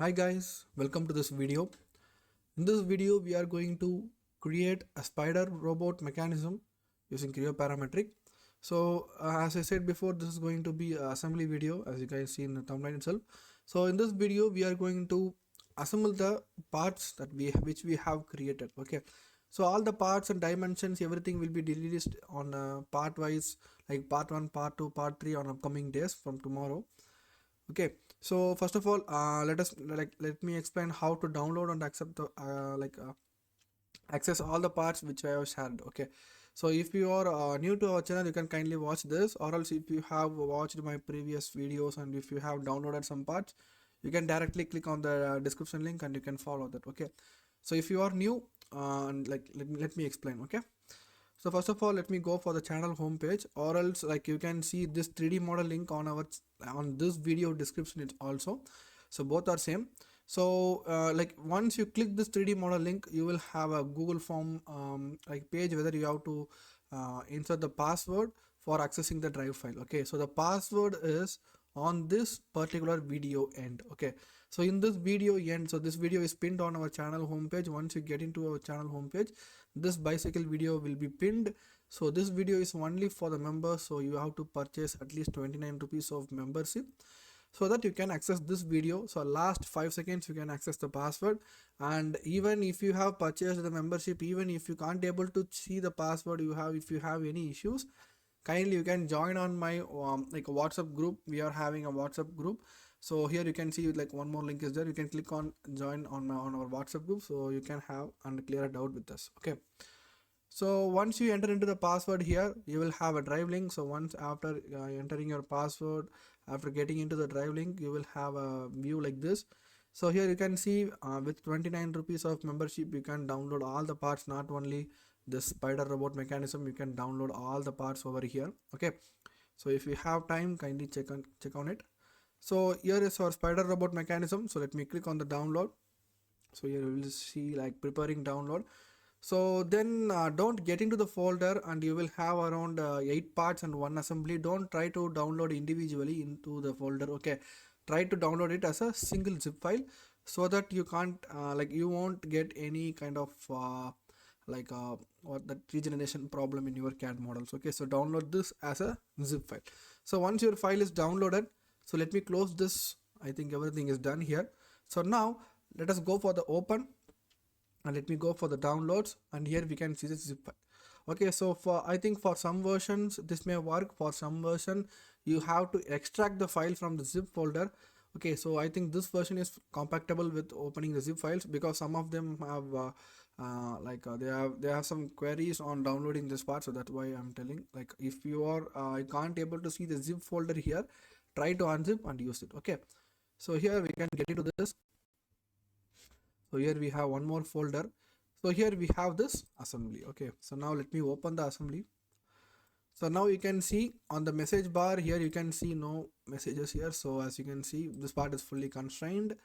Hi guys, welcome to this video. In this video we are going to create a spider robot mechanism using Creo parametric. So as I said before, this is going to be an assembly video, as you guys see in the thumbnail itself. So in this video we are going to assemble the parts that which we have created. Okay, so all the parts and dimensions, everything will be released on part wise, like part 1, part 2, part 3 on upcoming days from tomorrow. Okay, so first of all, let me explain how to download and accept the access all the parts which I have shared. Okay, so if you are new to our channel, you can kindly watch this, or else if you have watched my previous videos and if you have downloaded some parts, you can directly click on the description link and you can follow that. Okay, so if you are new, let me explain. Okay, so first of all, let me go for the channel homepage, or else like you can see this 3D model link on our on this video description. It's also, so both are same. So like once you click this 3D model link, you will have a Google form like page whether you have to insert the password for accessing the drive file. Okay, so the password is on this particular video end. Okay, so in this video end, so this video is pinned on our channel homepage. Once you get into our channel homepage, this bicycle video will be pinned. So this video is only for the members, so you have to purchase at least 29 rupees of membership so that you can access this video. So last 5 seconds you can access the password, and even if you have purchased the membership, even if you can't able to see the password you have, if you have any issues, kindly you can join on my like a WhatsApp group. We are having a WhatsApp group, so here you can see like one more link is there. You can click on join on our WhatsApp group, so you can have and clear a doubt with us. Okay, so once you enter into the password here, you will have a drive link. So once after entering your password, after getting into the drive link, you will have a view like this. So here you can see with 29 rupees of membership, you can download all the parts, not only the spider robot mechanism. You can download all the parts over here. Okay, so if you have time, kindly check on it. So here is our spider robot mechanism. So let me click on the download. So here you will see like preparing download. So then don't get into the folder, and you will have around 8 parts and 1 assembly. Don't try to download individually into the folder. Okay, try to download it as a single zip file, so that you can't like you won't get any kind of what the regeneration problem in your CAD models. Okay, so download this as a zip file. So once your file is downloaded, so let me close this. I think everything is done here. So now let us go for the open, and let me go for the downloads, and here we can see the zip file. Okay, so for I think for some versions this may work, for some version you have to extract the file from the zip folder. Okay, so I think this version is compatible with opening the zip files, because some of them have they have some queries on downloading this part. So that's why I'm telling, like if you are I can't able to see the zip folder here, try to unzip and use it. Okay, so here we can get into this. So here we have one more folder. So here we have this assembly. Okay, so now let me open the assembly. So now you can see on the message bar here, you can see no messages here. So as you can see, this part is fully constrained,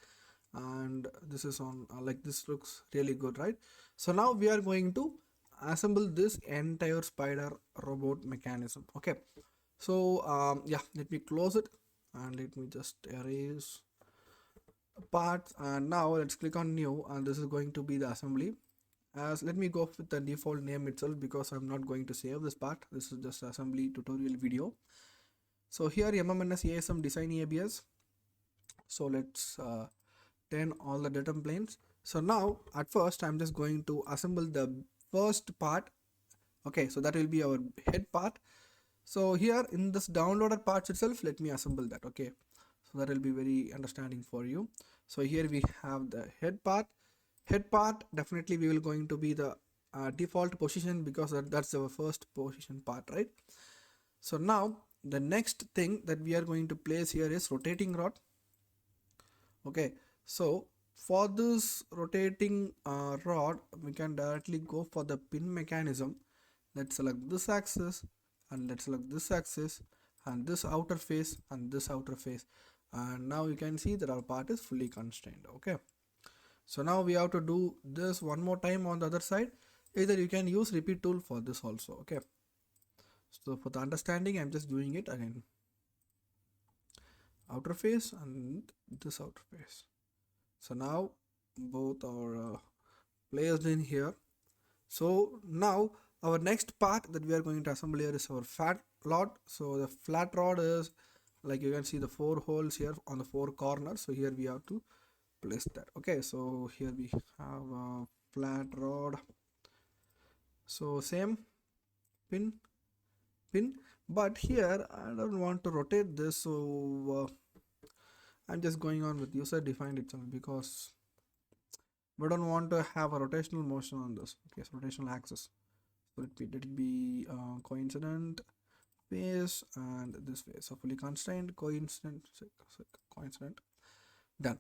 and this is on like this looks really good, right? So now we are going to assemble this entire spider robot mechanism. Okay, so yeah, let me close it, and let me just erase parts, and now let's click on new, and this is going to be the assembly. As let me go with the default name itself, because I'm not going to save this part. This is just assembly tutorial video. So here MMNS ASM design ABS. So let's turn all the data planes. So now at first I'm just going to assemble the first part. Okay, so that will be our head part. So here in this downloaded parts itself, let me assemble that. Okay, so that will be very understanding for you. So here we have the head part. Head part, definitely we will going to be the default position, because that's our first position part, right? So now the next thing that we are going to place here is rotating rod. Okay, so for this rotating rod, we can directly go for the pin mechanism. Let's select this axis, and let's select this axis, and this outer face, and this outer face, and now you can see that our part is fully constrained. Okay, so now we have to do this one more time on the other side. Either you can use repeat tool for this also. Okay, so for the understanding, I'm just doing it again. Outer face and this outer face. So now both are placed in here. So now our next part that we are going to assemble here is our flat rod. So the flat rod is, like you can see, the 4 holes here on the 4 corners. So here we have to place that. Okay, so here we have a flat rod. So same pin, but here I don't want to rotate this, so I'm just going on with user defined itself, because we don't want to have a rotational motion on this. Okay, so rotational axis. So let it be coincident phase and this phase. So fully constrained, coincident, coincident, done.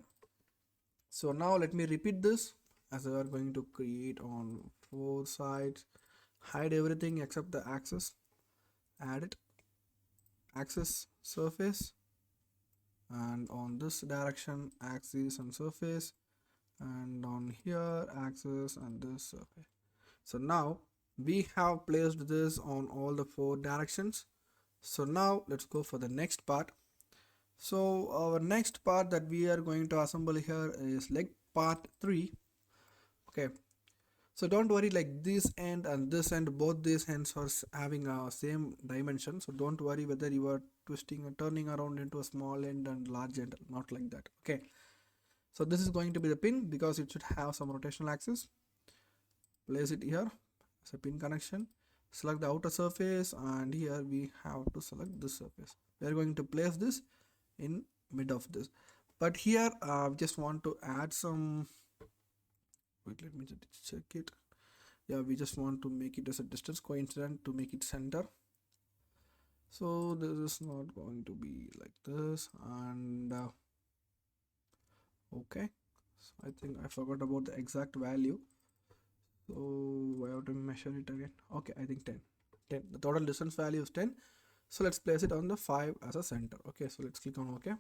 So now let me repeat this, as we are going to create on 4 sides, hide everything except the axis, add it, axis, surface, and on this direction axis and surface, and on here axis and this surface. So now we have placed this on all the 4 directions. So now let's go for the next part. So our next part that we are going to assemble here is leg part 3. Okay, so don't worry, like this end and this end, both these ends are having a same dimension, so don't worry whether you are twisting or turning around into a small end and large end, not like that. Okay, so this is going to be the pin, because it should have some rotational axis. Place it here as a pin connection, select the outer surface, and here we have to select this surface. We are going to place this in mid of this, but here just want to add some, wait, let me just check it. Yeah, we just want to make it as a distance coincident to make it center. So this is not going to be like this, and okay, so I think I forgot about the exact value, so I have to measure it again. Okay, I think 10. The total distance value is 10. So let's place it on the 5 as a center. Okay, so let's click on OK.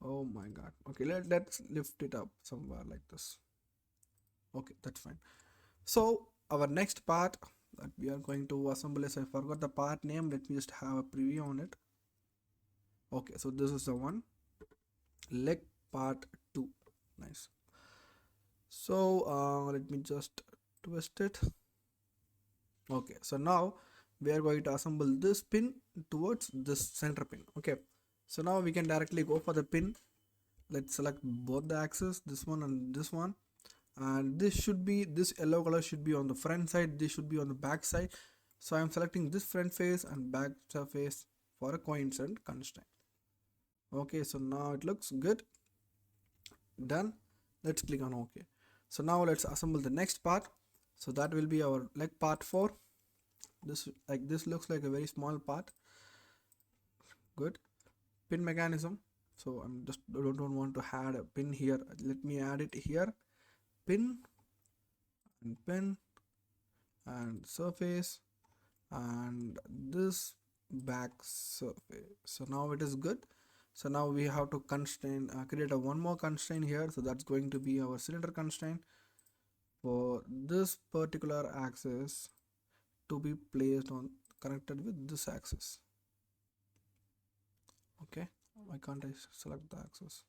Oh my god. Okay, let's lift it up somewhere like this. Okay, that's fine. So our next part that we are going to assemble is, I forgot the part name, let me just have a preview on it. Okay, so this is the one, leg part 2. Nice. So let me just twist it. Okay, so now we are going to assemble this pin towards this center pin. Okay, so now we can directly go for the pin. Let's select both the axes, this one and this one, and this yellow color should be on the front side, this should be on the back side. So I am selecting this front face and back surface for a coincident constraint. Okay, so now it looks good. Done. Let's click on OK. So now let's assemble the next part. So that will be our leg part 4. This looks like a very small part. Good. Pin mechanism. So I'm just don't want to add a pin here. Let me add it here. Pin and surface and this back surface. So now it is good. So now we have to create a one more constraint here. So that's going to be our cylinder constraint for this particular axis to be placed on, connected with this axis. Okay, why can't I select the axis?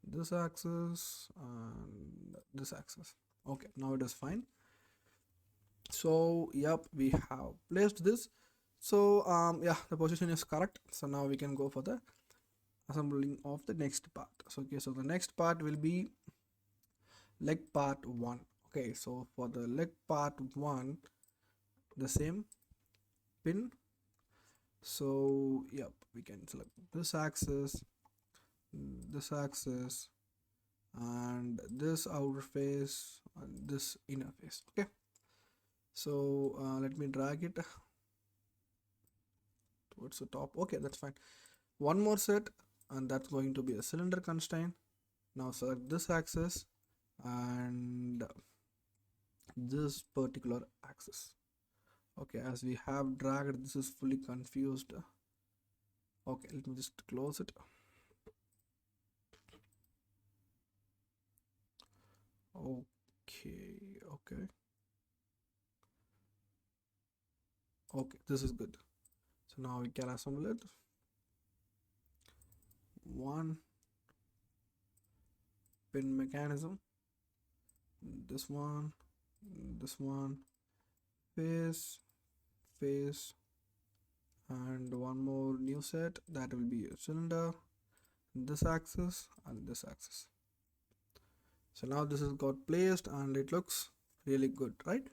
This axis and this axis. Okay, now it is fine. So yep, we have placed this. So yeah, the position is correct. So now we can go for the assembling of the next part. So okay, so the next part will be leg part 1. Okay, so for the leg part 1, the same pin. So yep, we can select this axis, and this outer face and this inner face. Okay, so let me drag it towards the top. Okay, that's fine. One more set, and that's going to be a cylinder constraint. Now select this axis and this particular axis. Okay, as we have dragged, this is fully confused. Okay, let me just close it. Okay, this is good. So now we can assemble it. One pin mechanism, this one, face, and one more new set that will be a cylinder, this axis and this axis. So now this has got placed and it looks really good, right?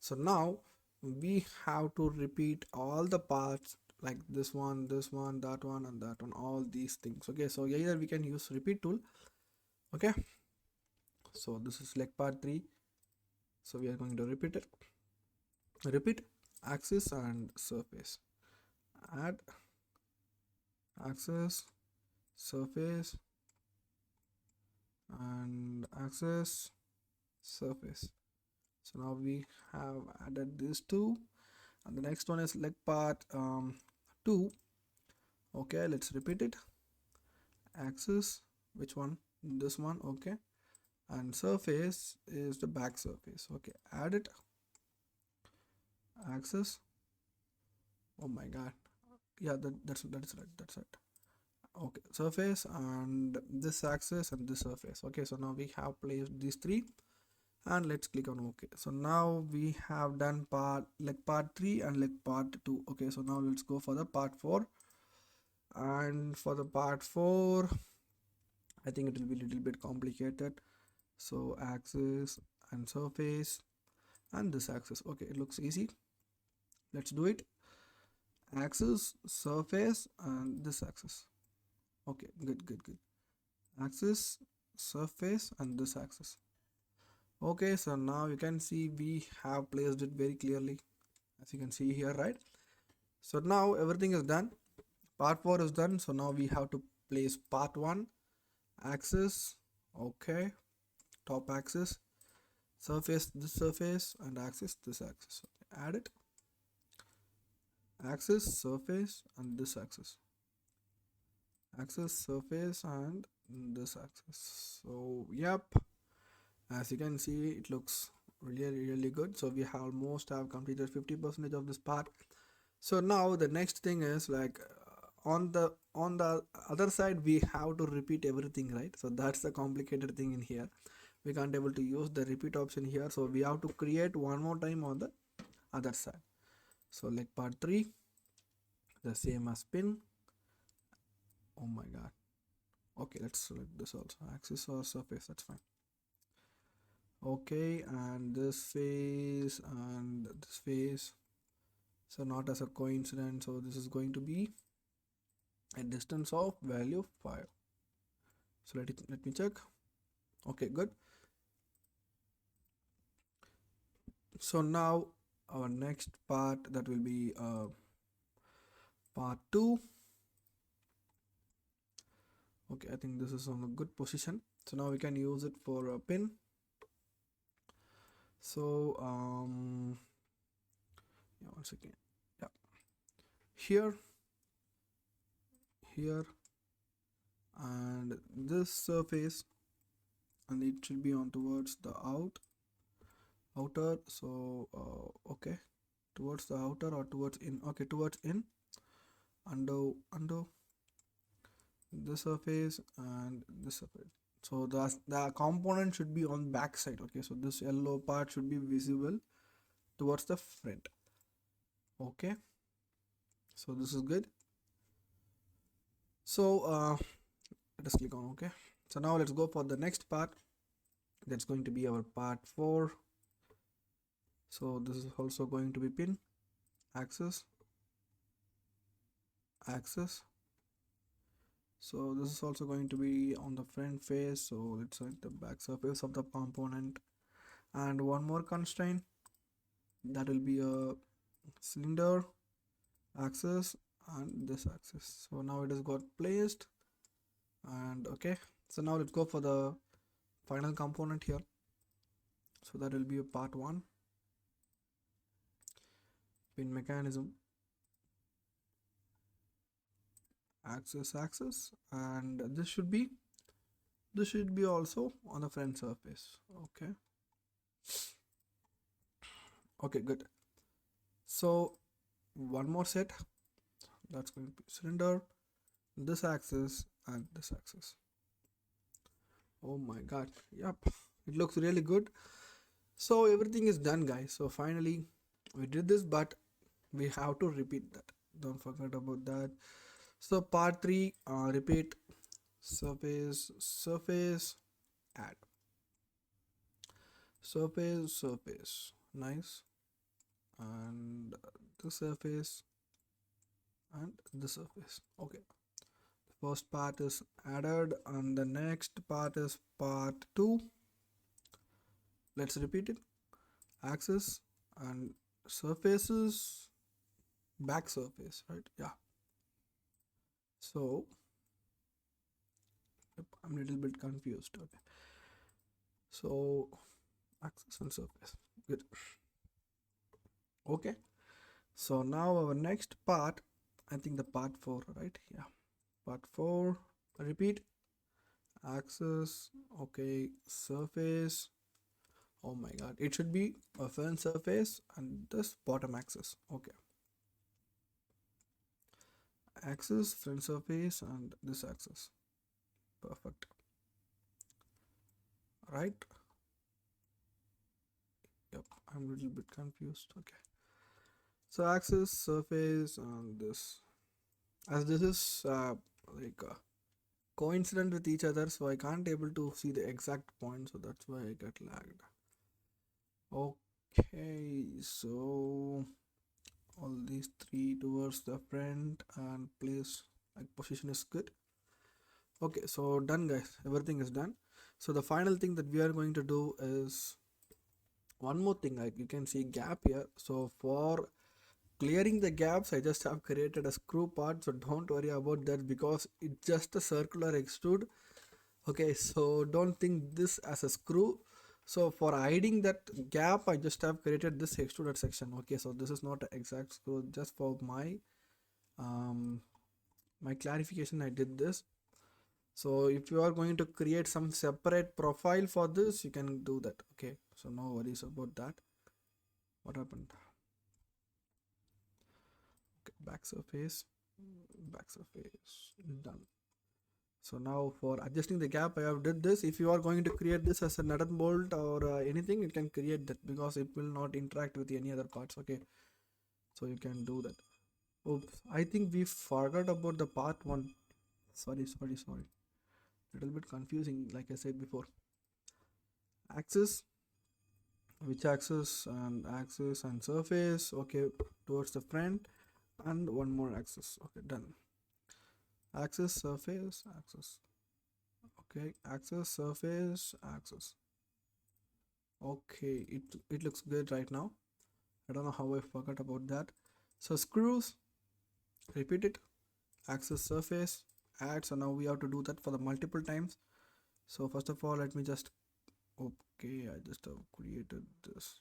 So now we have to repeat all the parts like this one, that one, and that one, all these things. Okay, so either we can use repeat tool. Okay, so this is leg part 3. So we are going to repeat it. Repeat axis and surface. Add axis, surface, and axis, surface. So now we have added these two, and the next one is leg part 2. Okay, let's repeat it. Axis, which one? This one. Okay, and surface is the back surface. Okay, add it. Axis. Oh my god, yeah, that's right, that's it. Okay, surface and this axis and this surface. Okay, so now we have placed these three, and let's click on OK. So now we have done leg part 3 and leg part 2. Okay, so now let's go for the part 4. And for the part 4, I think it will be a little bit complicated. So axis and surface and this axis. Okay, it looks easy. Let's do it. Axis, surface, and this axis. Okay, good. Axis, surface, and this axis. Okay, so now you can see we have placed it very clearly, as you can see here, right? So now everything is done. Part 4 is done. So now we have to place part 1. Axis, okay, top axis, surface, this surface, and axis, this axis. Okay, add it. Axis, surface, and this axis. Axis, surface, and this axis. So yep, as you can see, it looks really good. So we have almost completed 50% of this part. So now the next thing is like on the other side we have to repeat everything, right? So that's the complicated thing in here. We can't able to use the repeat option here, so we have to create one more time on the other side. So like part 3, the same as pin. Oh my god. Okay, let's select this also, axis or surface, that's fine. Okay, and this face and this face, so not as a coincidence, so this is going to be a distance of value 5. So let me check. Okay, good. So now our next part, that will be part 2. Okay, I think this is on a good position. So now we can use it for a pin. So yeah, once again, yeah, here, and this surface, and it should be on towards the outer. So okay, towards the outer or towards in. Okay, towards in, under this surface and this surface. So the component should be on back side. Okay, so this yellow part should be visible towards the front. Okay, so this is good. So let us click on OK. So now let's go for the next part. That's going to be our part 4. So this is also going to be pin, axis. So this is also going to be on the front face, so let's select the back surface of the component. And one more constraint, that will be a cylinder, axis, and this axis. So now it has got placed, and okay, so now let's go for the final component here. So that will be a part 1, pin mechanism, axis, and this should be also on the front surface. Okay, good. So one more set. that's going to be cylinder, this axis and this axis. Oh my god, yep, it looks really good. So everything is done, guys. So finally we did this, but we have to repeat that, don't forget about that. So part 3, repeat, surface, add, surface, nice, and the surface and the surface. Okay, first part is added and the next part is part 2. Let's repeat it. Axis and surfaces, back surface, right? Yeah. So I'm a little bit confused. Okay, so axis and surface, good. Okay, so now our next part, I think the part 4, right? Yeah, part 4, repeat, axis, okay, surface. Oh my god, it should be a front surface and this bottom axis. Okay, axis, front surface and this axis, perfect, right? Yep, I'm a little bit confused. Okay, so axis, surface and this, as this is like coincident with each other, so I can't able to see the exact point, so that's why I get lagged. Okay, so all these 3 towards the front and place, like position is good. Okay, so done, guys, everything is done. So the final thing that we are going to do is one more thing, like you can see gap here. So for clearing the gaps, I just have created a screw part, so don't worry about that because it's just a circular extrude. Okay, so don't think this as a screw. So for hiding that gap, I just have created this extruded section. Okay, so this is not an exact screw, just for my my clarification I did this. So if you are going to create some separate profile for this, you can do that. Okay, so no worries about that. What happened? Okay, back surface, done. So now for adjusting the gap, I have did this. If you are going to create this as a nut and bolt or anything, you can create that because it will not interact with any other parts. Okay, so you can do that. Oops, I think we forgot about the part 1. Sorry. Little bit confusing, like I said before. Axis, which axis and surface. Okay, towards the front and one more axis. Okay, done. Axis, surface, axis. Okay, axis, surface, axis. Okay, it looks good right now. I don't know how I forgot about that. So screws, repeat it, axis, surface, add. So now we have to do that for the multiple times. So first of all, let me just, okay, I just have created this.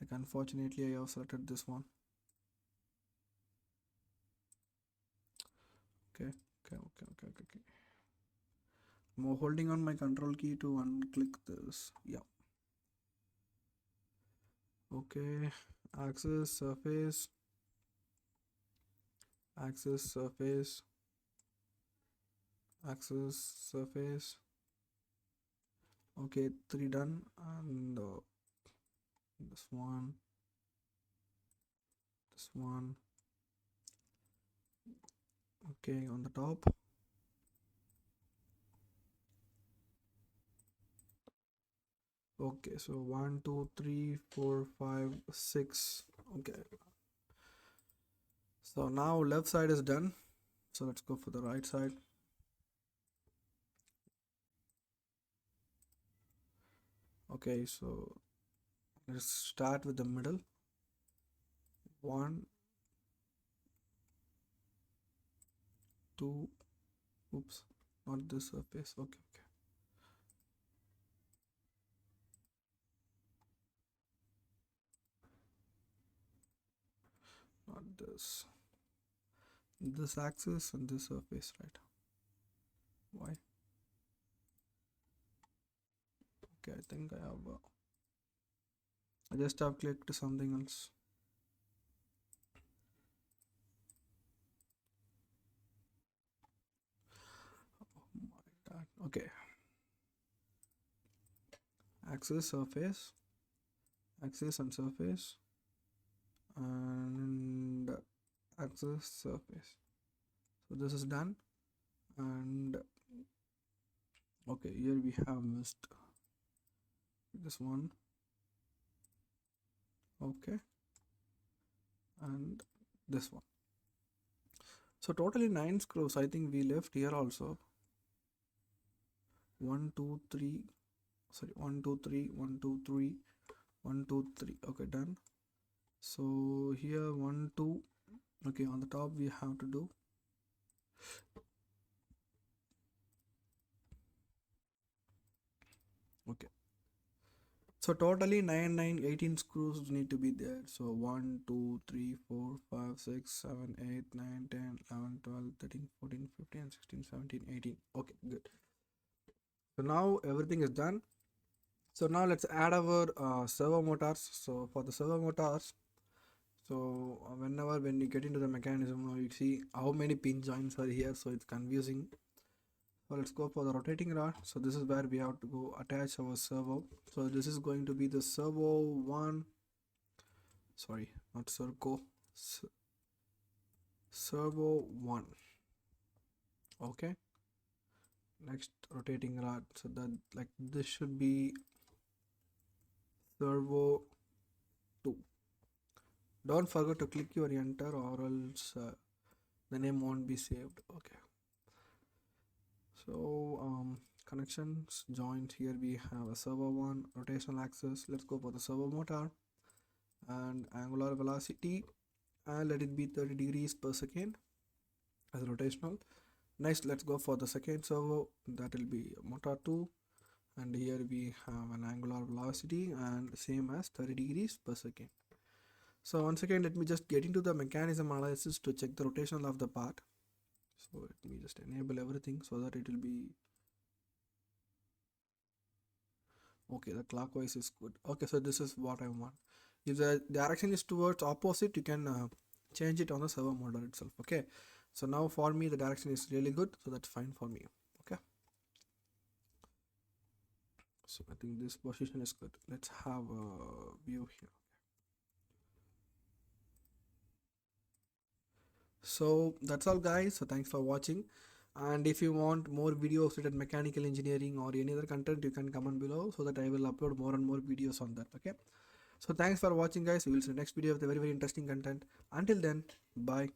Like unfortunately I have selected this one. Okay. I'm holding on my control key to unclick this. Yeah. Okay, axis, surface, axis, surface, axis, surface. Okay, 3 done, and this one, okay, on the top. Okay, so 1 2 3 4 5 6. Okay, so now left side is done, so let's go for the right side. Okay, so let's start with the middle. 1 2, oops, not this surface. Okay, not this axis and this surface, right? Why? Okay, I think I have I just have clicked something else. Okay, axis, surface, axis and surface, and axis, surface. So this is done. And okay, here we have missed this one. Okay, and this one. So totally 9 screws. I think we left here also. 1 2 3, sorry, 1 2 3, 1 2 3, 1 2 3. Okay, done. So here 1 2. Okay, on the top we have to do. Okay, so totally 9 9 18 screws need to be there. So 1 2 3 4 5 6 7 8 9 10 11 12 13 14 15 16 17 18. Okay, good. So now everything is done. So now let's add our servo motors. So for the servo motors, so when you get into the mechanism, now you see how many pin joints are here, so it's confusing. So let's go for the rotating rod. So this is where we have to go attach our servo. So this is going to be the servo 1, sorry, not servo, servo 1. Okay, next rotating rod. So that, like, this should be servo 2. Don't forget to click your enter, or else the name won't be saved. Okay, so connections joint. Here we have a servo 1, rotational axis. Let's go for the servo motor, and angular velocity, and let it be 30 degrees per second as rotational. Next, let's go for the second servo, that will be motor 2, and here we have an angular velocity and same as 30 degrees per second. So once again, let me just get into the mechanism analysis to check the rotation of the part. So let me just enable everything so that it will be okay. The clockwise is good. Okay, so this is what I want. If the direction is towards opposite, you can change it on the servo motor itself. Okay, so now for me the direction is really good, so that's fine for me. Okay, so I think this position is good. Let's have a view here. So that's all, guys. So thanks for watching, and if you want more videos related mechanical engineering or any other content, you can comment below so that I will upload more and more videos on that. Okay, so thanks for watching, guys. We will see the next video with a very interesting content. Until then, bye.